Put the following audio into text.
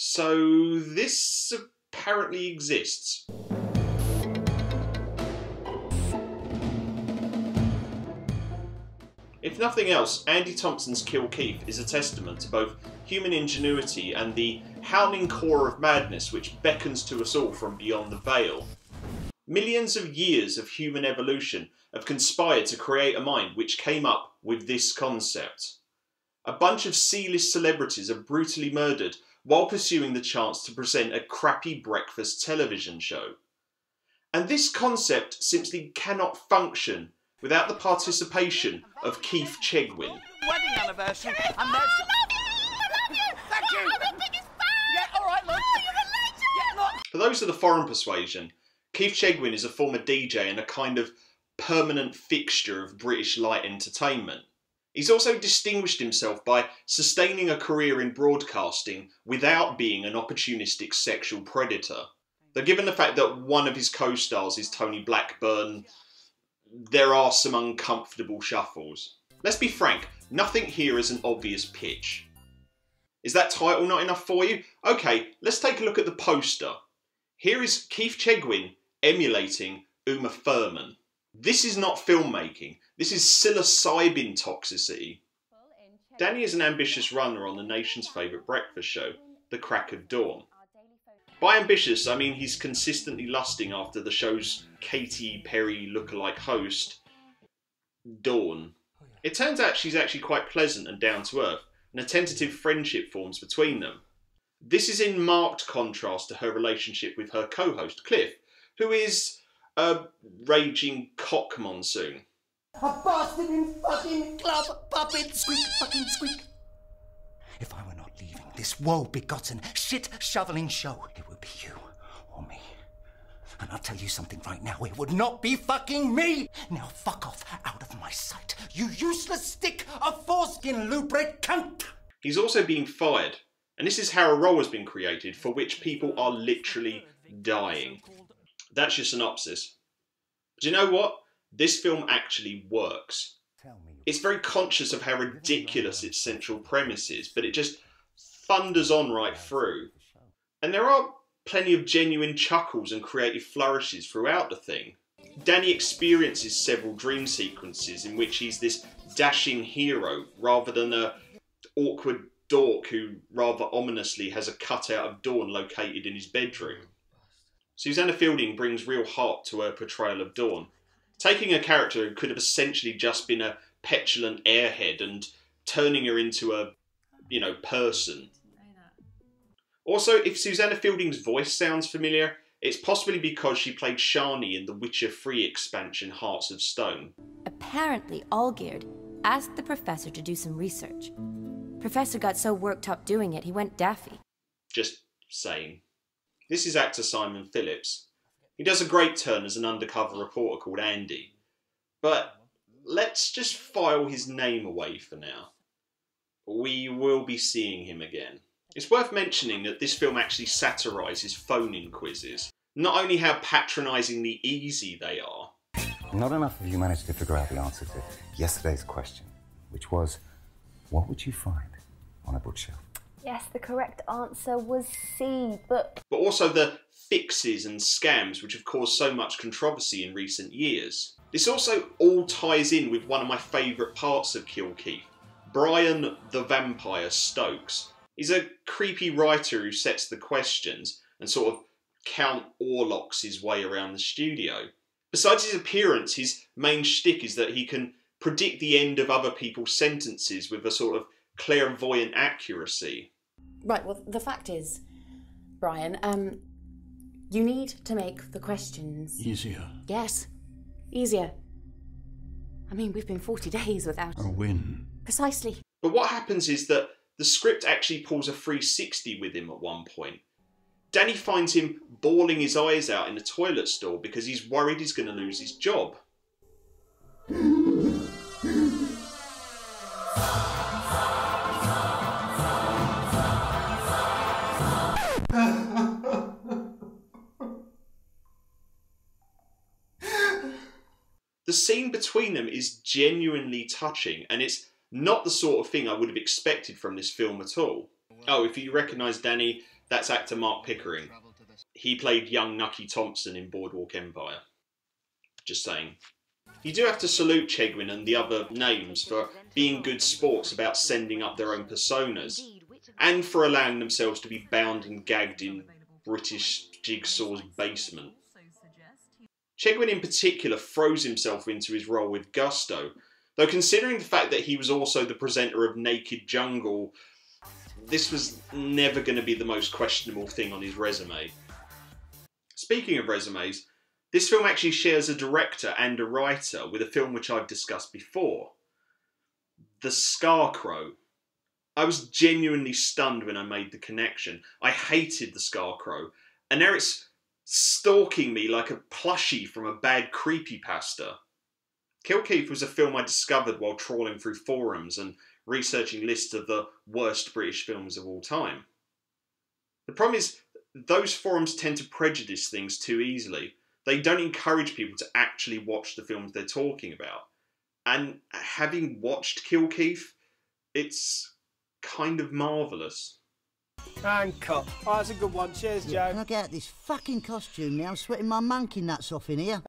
So this apparently exists. If nothing else, Andy Thompson's Kill Keith is a testament to both human ingenuity and the howling core of madness which beckons to us all from beyond the veil. Millions of years of human evolution have conspired to create a mind which came up with this concept. A bunch of C-list celebrities are brutally murdered while pursuing the chance to present a crappy breakfast television show. And this concept simply cannot function without the participation of Keith Chegwin. Wedding anniversary, and there's... Thank you! Yeah, alright, look. Yeah, look. For those of the foreign persuasion, Keith Chegwin is a former DJ and a kind of permanent fixture of British light entertainment. He's also distinguished himself by sustaining a career in broadcasting without being an opportunistic sexual predator. Though given the fact that one of his co-stars is Tony Blackburn, there are some uncomfortable shuffles. Let's be frank, nothing here is an obvious pitch. Is that title not enough for you? Okay, let's take a look at the poster. Here is Keith Chegwin emulating Uma Thurman. This is not filmmaking, this is psilocybin toxicity. Danny is an ambitious runner on the nation's favourite breakfast show, The Crack of Dawn. By ambitious, I mean he's consistently lusting after the show's Katy Perry lookalike host, Dawn. It turns out she's actually quite pleasant and down to earth, and a tentative friendship forms between them. This is in marked contrast to her relationship with her co-host, Cliff, who is a raging cock monsoon. A bastard in fucking club puppet, squeak, fucking squeak. If I were not leaving this woe-begotten, shit-shoveling show, it would be you or me. And I'll tell you something right now, it would not be fucking me! Now fuck off out of my sight, you useless stick of foreskin lubricant! He's also being fired, and this is how a role has been created for which people are literally dying. That's your synopsis. But you know what? This film actually works. It's very conscious of how ridiculous its central premise is, but it just thunders on right through. And there are plenty of genuine chuckles and creative flourishes throughout the thing. Danny experiences several dream sequences in which he's this dashing hero rather than a awkward dork who rather ominously has a cutout of Dawn located in his bedroom. Susanna Fielding brings real heart to her portrayal of Dawn, taking a character who could have essentially just been a petulant airhead and turning her into a, person. Also, if Susanna Fielding's voice sounds familiar, it's possibly because she played Shani in the Witcher 3 expansion Hearts of Stone. Apparently, Allgeard asked the professor to do some research. Professor got so worked up doing it, he went daffy. Just saying. This is actor Simon Phillips. He does a great turn as an undercover reporter called Andy. But let's just file his name away for now. We will be seeing him again. It's worth mentioning that this film actually satirises phone-in quizzes. Not only how patronisingly easy they are. Not enough of you managed to figure out the answer to yesterday's question, which was, what would you find on a bookshelf? Yes, the correct answer was C, but also the fixes and scams which have caused so much controversy in recent years. This also all ties in with one of my favourite parts of Kill Keith, Brian the Vampire Stokes. He's a creepy writer who sets the questions and sort of Count Orlocks his way around the studio. Besides his appearance, his main shtick is that he can predict the end of other people's sentences with a sort of clairvoyant accuracy. Right, well, the fact is, Brian, you need to make the questions... easier. Yes, easier. I mean, we've been 40 days without... A win. Precisely. But what happens is that the script actually pulls a 360 with him at one point. Danny finds him bawling his eyes out in a toilet stall because he's worried he's going to lose his job. The scene between them is genuinely touching, and it's not the sort of thing I would have expected from this film at all. Oh, if you recognise Danny, that's actor Mark Pickering. He played young Nucky Thompson in Boardwalk Empire. Just saying. You do have to salute Chegwin and the other names for being good sports about sending up their own personas, and for allowing themselves to be bound and gagged in British Jigsaw's basement. Chegwin in particular throws himself into his role with gusto, though considering the fact that he was also the presenter of Naked Jungle, this was never going to be the most questionable thing on his resume. Speaking of resumes, this film actually shares a director and a writer with a film which I've discussed before. The Scarecrow. I was genuinely stunned when I made the connection. I hated The Scarecrow, and now it's stalking me like a plushie from a bad creepypasta. Kill Keith was a film I discovered while trawling through forums and researching lists of the worst British films of all time. The problem is, those forums tend to prejudice things too easily. They don't encourage people to actually watch the films they're talking about. And having watched Kill Keith, it's kind of marvellous. And cut. Oh, that's a good one. Cheers, Joe. Can I get out this fucking costume now? I'm sweating my monkey nuts off in here.